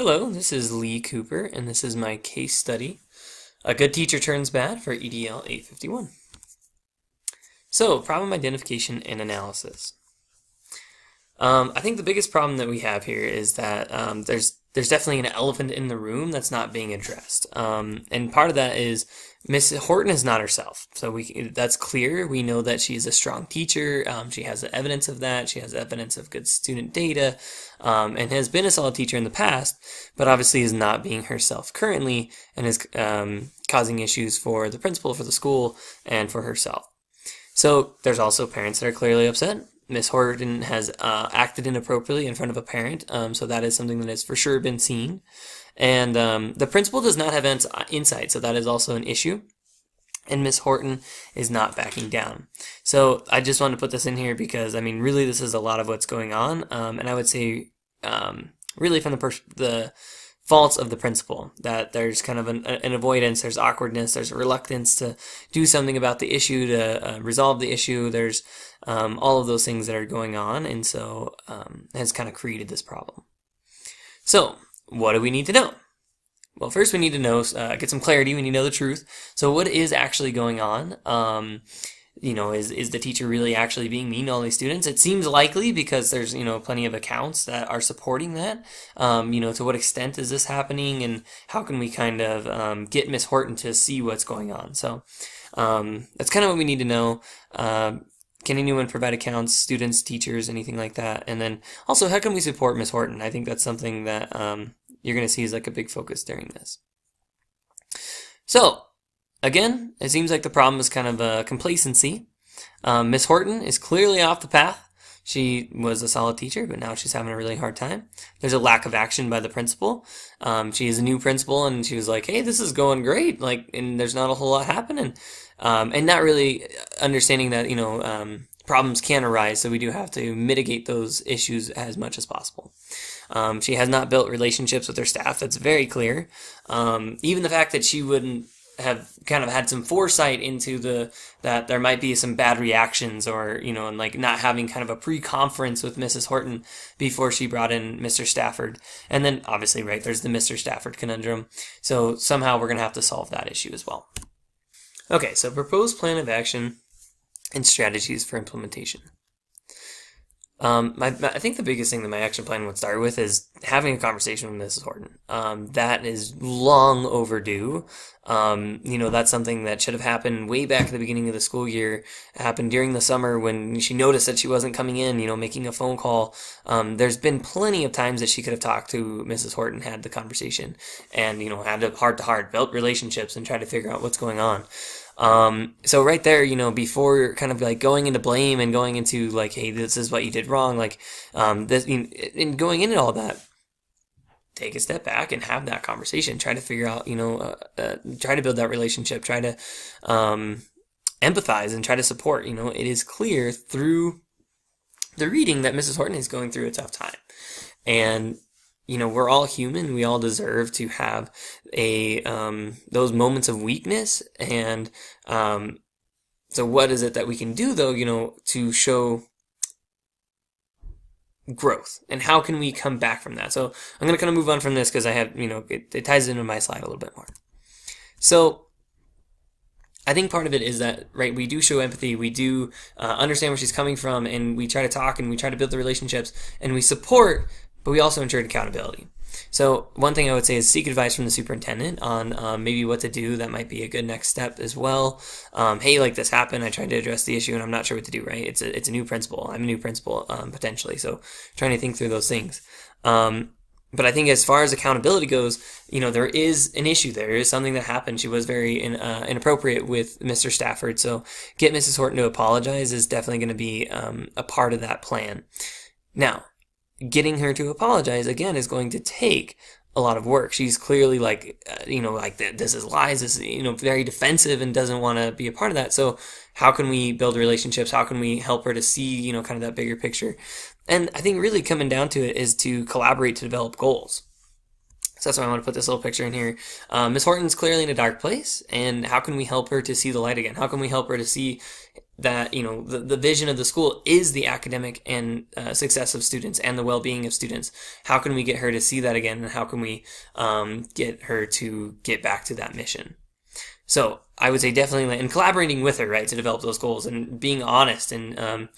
Hello, this is Lee Cooper, and this is my case study. A good teacher turns bad for EDL 851. So, problem identification and analysis. I think the biggest problem that we have here is that there's definitely an elephant in the room that's not being addressed, and part of that is Miss Horton is not herself. So that's clear. We know that she's a strong teacher. She has evidence of that. She has evidence of good student data, and has been a solid teacher in the past, but obviously is not being herself currently, and is causing issues for the principal, for the school, and for herself. So there's also parents that are clearly upset. Miss Horton has acted inappropriately in front of a parent, so that is something that has for sure been seen. And the principal does not have insight, so that is also an issue. And Miss Horton is not backing down. So I just wanted to put this in here because, I mean, really this is a lot of what's going on. And I would say really from the faults of the principal, that there's kind of an avoidance, there's awkwardness, there's a reluctance to do something about the issue, to resolve the issue. There's all of those things that are going on, and so has kind of created this problem. So what do we need to know? Well, first we need to know, get some clarity. We need to know the truth. So what is actually going on? Is the teacher really actually being mean to all these students? It seems likely because there's, plenty of accounts that are supporting that. To what extent is this happening, and how can we kind of get Miss Horton to see what's going on? So that's kind of what we need to know. Can anyone provide accounts, students, teachers, anything like that? And then also, how can we support Miss Horton? I think that's something that you're going to see is like a big focus during this. So, again, it seems like the problem is kind of complacency. Miss Horton is clearly off the path. She was a solid teacher, but now she's having a really hard time. There's a lack of action by the principal. She is a new principal, and she was like, hey, this is going great, and there's not a whole lot happening. And not really understanding that, problems can arise, so we do have to mitigate those issues as much as possible. She has not built relationships with her staff. That's very clear. Even the fact that she wouldn't have kind of had some foresight into that there might be some bad reactions, or and not having kind of a pre-conference with Mrs. Horton before she brought in Mr. Stafford. And then obviously, right, there's the Mr. Stafford conundrum. So somehow we're going to have to solve that issue as well. Okay, so proposed plan of action and strategies for implementation. I think the biggest thing that my action plan would start with is having a conversation with Mrs. Horton. That is long overdue. That's something that should have happened way back at the beginning of the school year. It happened during the summer when she noticed that she wasn't coming in, making a phone call. There's been plenty of times that she could have talked to Mrs. Horton, had the conversation, and, had a heart-to-heart, built relationships, and tried to figure out what's going on. So right there, before kind of going into blame and going into hey, this is what you did wrong, and going into all that, take a step back and have that conversation. Try to figure out, try to build that relationship. Try to empathize and try to support. It is clear through the reading that Mrs. Horton is going through a tough time, and we're all human. We all deserve to have those moments of weakness. And so what is it that we can do, though, to show growth? And how can we come back from that? So I'm going to kind of move on from this because I have, it ties into my slide a little bit more. So I think part of it is that, right, we do show empathy, we do understand where she's coming from, and we try to talk, and we try to build the relationships, and we support, but we also ensure accountability. So one thing I would say is seek advice from the superintendent on maybe what to do. That might be a good next step as well. Hey, this happened. I tried to address the issue, and I'm not sure what to do, right? It's a new principal. I'm a new principal, potentially. So trying to think through those things. But I think as far as accountability goes, there is an issue there. There is something that happened. She was very inappropriate with Mr. Stafford. So get Mrs. Horton to apologize is definitely going to be a part of that plan. Now, getting her to apologize, again, is going to take a lot of work. She's clearly this is lies, this is, very defensive and doesn't want to be a part of that. So how can we build relationships? How can we help her to see, kind of that bigger picture? And I think really coming down to it is to collaborate to develop goals. So that's why I want to put this little picture in here. Miss Horton's clearly in a dark place, and how can we help her to see the light again? How can we help her to see that, the vision of the school is the academic and success of students and the well-being of students. How can we get her to see that again, and how can we get her to get back to that mission? So I would say definitely, and collaborating with her, right, to develop those goals and being honest and,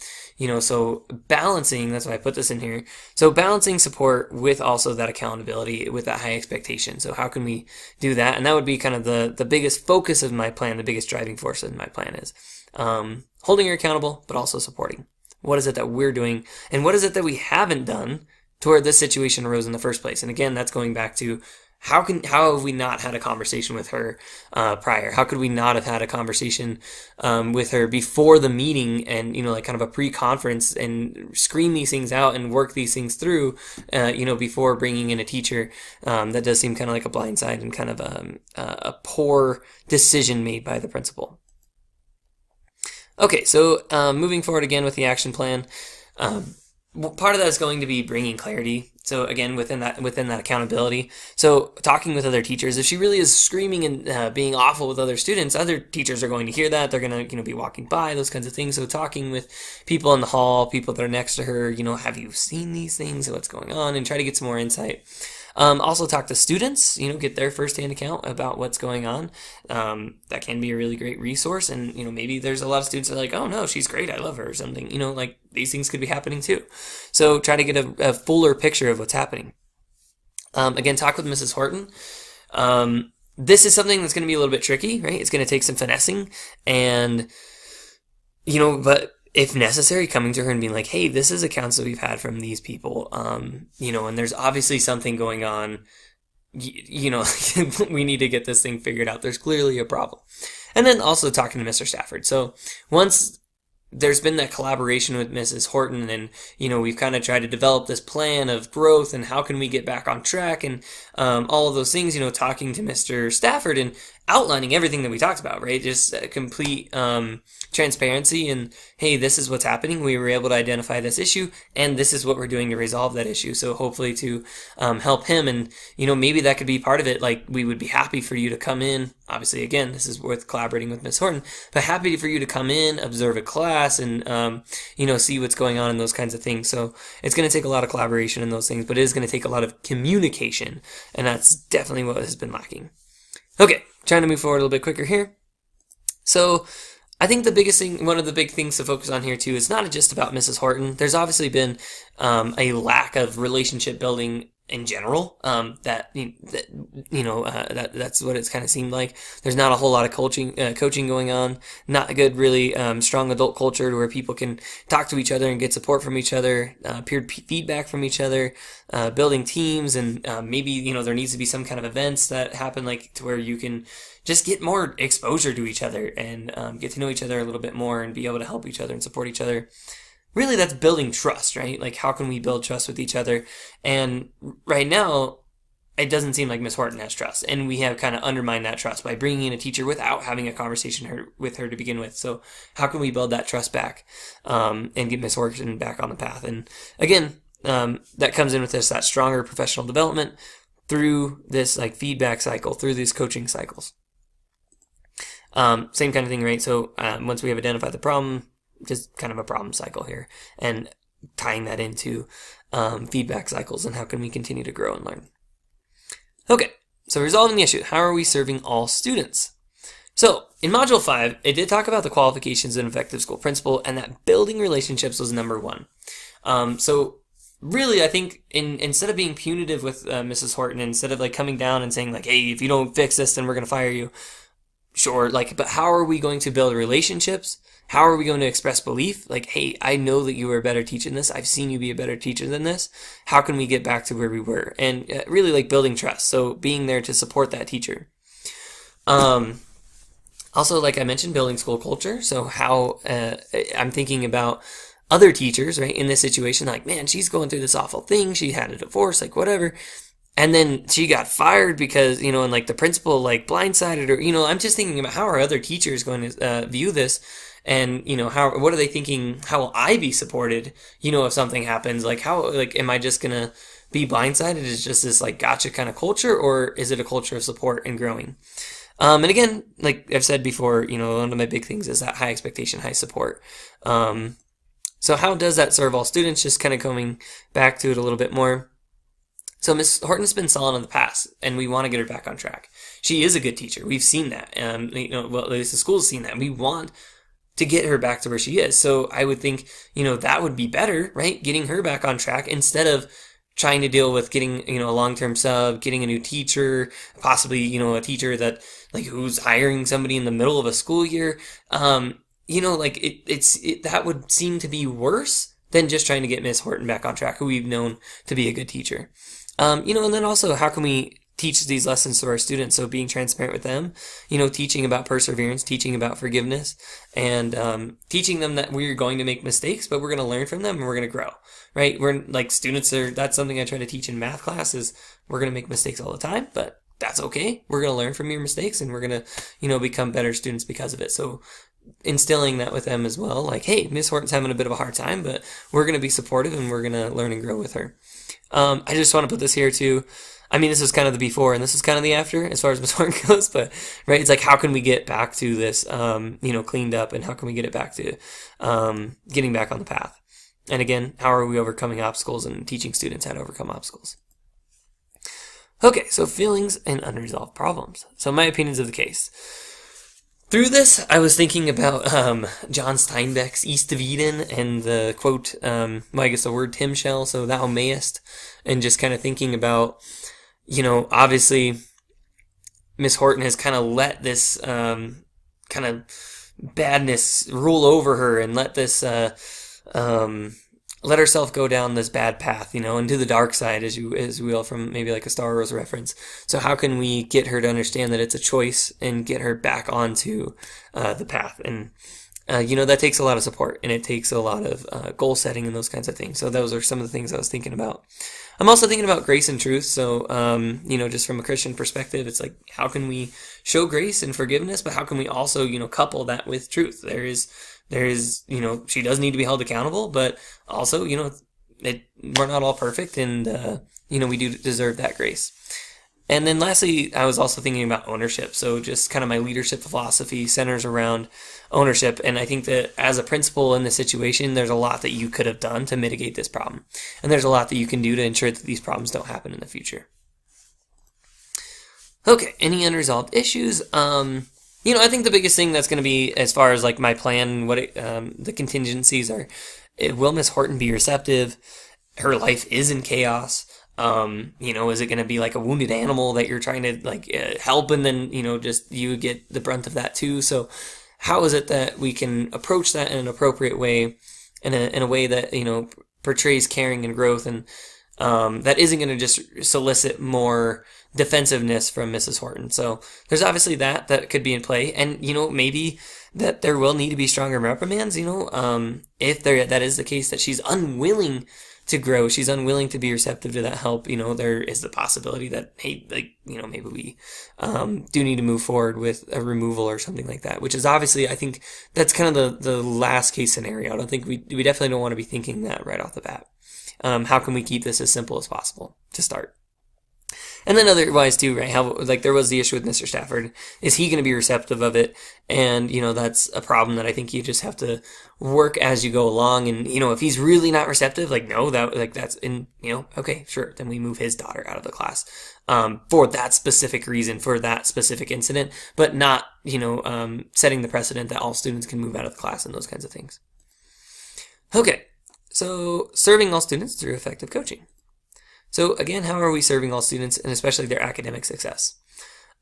so balancing, that's why I put this in here. So balancing support with also that accountability, with that high expectation. So how can we do that? And that would be kind of the biggest focus of my plan, the biggest driving force of my plan is holding her accountable, but also supporting. What is it that we're doing, and what is it that we haven't done to where this situation arose in the first place? And again, that's going back to how have we not had a conversation with her prior? How could we not have had a conversation with her before the meeting, and like kind of a pre-conference, and screen these things out and work these things through, before bringing in a teacher? That does seem kind of like a blindside and kind of a poor decision made by the principal. Okay, so moving forward again with the action plan, part of that is going to be bringing clarity. So again, within that accountability. So talking with other teachers, if she really is screaming and being awful with other students, other teachers are going to hear that. They're going to be walking by, those kinds of things. So talking with people in the hall, people that are next to her, have you seen these things? What's going on? And try to get some more insight. Also talk to students, get their firsthand account about what's going on. That can be a really great resource. And, maybe there's a lot of students that are like, oh no, she's great, I love her, or something. Like these things could be happening too. So try to get a fuller picture of what's happening. Again, talk with Mrs. Horton. This is something that's going to be a little bit tricky, right? It's going to take some finessing, and, but if necessary, coming to her and being like, hey, this is accounts that we've had from these people, and there's obviously something going on, we need to get this thing figured out. There's clearly a problem. And then also talking to Mr. Stafford. So once there's been that collaboration with Mrs. Horton, and, we've kind of tried to develop this plan of growth and how can we get back on track, and all of those things, talking to Mr. Stafford and outlining everything that we talked about, right? Just complete transparency, and hey, this is what's happening. We were able to identify this issue, and this is what we're doing to resolve that issue. So hopefully to help him, and maybe that could be part of it. Like, we would be happy for you to come in. Obviously, again, this is worth collaborating with Ms. Horton, but happy for you to come in, observe a class, and see what's going on and those kinds of things. So it's going to take a lot of collaboration in those things, but it is going to take a lot of communication, and that's definitely what has been lacking. Okay, trying to move forward a little bit quicker here. So I think the biggest thing, one of the big things to focus on here too, is not just about Mrs. Horton. There's obviously been a lack of relationship building in general. That's what it's kind of seemed like. There's not a whole lot of coaching going on. Not a good, really strong adult culture where people can talk to each other and get support from each other, peer feedback from each other, building teams, and maybe there needs to be some kind of events that happen, like to where you can just get more exposure to each other and get to know each other a little bit more and be able to help each other and support each other. Really, that's building trust, right? Like, how can we build trust with each other? And right now, it doesn't seem like Miss Horton has trust, and we have kind of undermined that trust by bringing in a teacher without having a conversation with her to begin with. So how can we build that trust back and get Miss Horton back on the path? And again, that comes in with that stronger professional development through this like feedback cycle, through these coaching cycles. Same kind of thing, right? So once we have identified the problem, just kind of a problem cycle here, and tying that into feedback cycles and how can we continue to grow and learn. Okay, so resolving the issue. How are we serving all students? So in Module 5, it did talk about the qualifications of an effective school principal, and that building relationships was number one. So really, I think instead of being punitive with Mrs. Horton, instead of like coming down and saying like, hey, if you don't fix this, then we're going to fire you. Sure, like, but how are we going to build relationships? How are we going to express belief? Like, hey, I know that you were a better teacher than this. I've seen you be a better teacher than this. How can we get back to where we were? And really like building trust. So being there to support that teacher. Also, like I mentioned, building school culture. So how I'm thinking about other teachers, right, in this situation, like, man, she's going through this awful thing. She had a divorce, like whatever. And then she got fired because, and like the principal like blindsided her. I'm just thinking about how are other teachers going to view this, and what are they thinking? How will I be supported? If something happens, like am I just gonna be blindsided? Is just this like gotcha kind of culture, or is it a culture of support and growing? And again, like I've said before, one of my big things is that high expectation, high support. So how does that serve all students? Just kind of coming back to it a little bit more. So Miss Horton's been solid in the past, and we want to get her back on track. She is a good teacher. We've seen that. Well, at least the school's seen that. We want to get her back to where she is. So I would think, that would be better, right? Getting her back on track instead of trying to deal with getting, a long-term sub, getting a new teacher, possibly, a teacher that, like, who's hiring somebody in the middle of a school year. That would seem to be worse than just trying to get Miss Horton back on track, who we've known to be a good teacher. And then also, how can we teach these lessons to our students? So being transparent with them, teaching about perseverance, teaching about forgiveness, and teaching them that we're going to make mistakes, but we're going to learn from them and we're going to grow, right? We're like that's something I try to teach in math class is we're going to make mistakes all the time, but that's okay. We're going to learn from your mistakes and we're going to, become better students because of it. So instilling that with them as well, like, hey, Miss Horton's having a bit of a hard time, but we're going to be supportive and we're going to learn and grow with her. I just want to put this here too. I mean, this is kind of the before and this is kind of the after as far as Miss Horton goes, but right, it's like, how can we get back to this, cleaned up, and how can we get it back to getting back on the path? And again, how are we overcoming obstacles and teaching students how to overcome obstacles? Okay, so feelings and unresolved problems. So my opinions of the case. Through this, I was thinking about John Steinbeck's East of Eden and the quote, I guess the word Tim shall, so thou mayest, and just kind of thinking about, obviously Miss Horton has kind of let this kind of badness rule over her and let this let herself go down this bad path, into the dark side, as you will, from maybe like a Star Wars reference. So how can we get her to understand that it's a choice and get her back onto the path? And that takes a lot of support and it takes a lot of goal setting and those kinds of things. So those are some of the things I was thinking about. I'm also thinking about grace and truth. So, just from a Christian perspective, it's like, how can we show grace and forgiveness, but how can we also, couple that with truth? There is, she does need to be held accountable, but also, we're not all perfect and, we do deserve that grace. And then lastly, I was also thinking about ownership. So just kind of my leadership philosophy centers around ownership. And I think that as a principal in this situation, there's a lot that you could have done to mitigate this problem. And there's a lot that you can do to ensure that these problems don't happen in the future. Okay, any unresolved issues? I think the biggest thing that's going to be, as far as like my plan, the contingencies are, will Miss Horton be receptive? Her life is in chaos. Is it going to be like a wounded animal that you're trying to help, and then, just you get the brunt of that too? So how is it that we can approach that in an appropriate way, in a way that, portrays caring and growth, and that isn't going to just solicit more defensiveness from Mrs. Horton? So there's obviously that could be in play, and maybe that there will need to be stronger reprimands. If that is the case, that she's unwilling to grow, she's unwilling to be receptive to that help, there is the possibility that, hey, maybe we do need to move forward with a removal or something like that, which is obviously, I think that's kind of the last case scenario. I don't think we definitely don't want to be thinking that right off the bat. How can we keep this as simple as possible to start? And then otherwise too, right, how, there was the issue with Mr. Stafford. Is he going to be receptive of it? And, that's a problem that I think you just have to work as you go along. And, if he's really not receptive, that's in, okay, sure. Then we move his daughter out of the class, for that specific reason, for that specific incident, but not, setting the precedent that all students can move out of the class and those kinds of things. Okay. So serving all students through effective coaching. So again, how are we serving all students, and especially their academic success?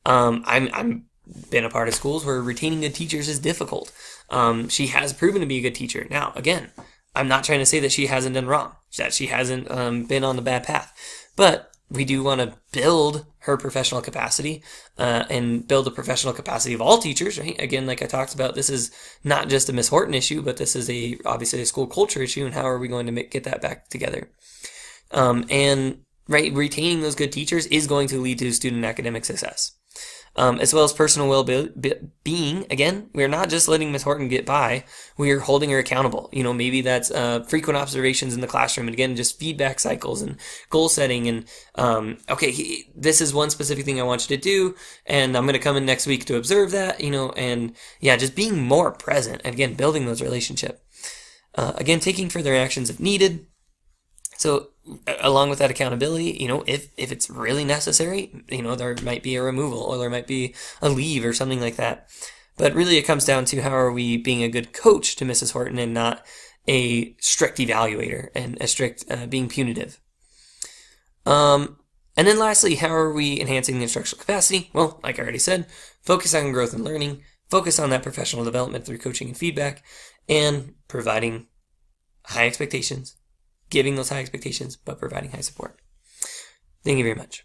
I'm been a part of schools where retaining good teachers is difficult. She has proven to be a good teacher. Now, again, I'm not trying to say that she hasn't done wrong, that she hasn't been on the bad path, but we do want to build her professional capacity and build the professional capacity of all teachers, right? Again, like I talked about, this is not just a Miss Horton issue, but this is obviously a school culture issue, and how are we going to get that back together? And right? Retaining those good teachers is going to lead to student academic success. As well as personal well-being. Again, we're not just letting Miss Horton get by, we're holding her accountable. Maybe that's frequent observations in the classroom, and again, just feedback cycles and goal setting, and okay, this is one specific thing I want you to do, and I'm going to come in next week to observe that, and yeah, just being more present, and again, building those relationships. Again, taking further actions if needed. So along with that accountability, if it's really necessary, there might be a removal, or there might be a leave or something like that. But really it comes down to how are we being a good coach to Mrs. Horton and not a strict evaluator and a strict being punitive. And then lastly, how are we enhancing the instructional capacity? Well, like I already said, focus on growth and learning, focus on that professional development through coaching and feedback, and providing high expectations. Giving those high expectations, but providing high support. Thank you very much.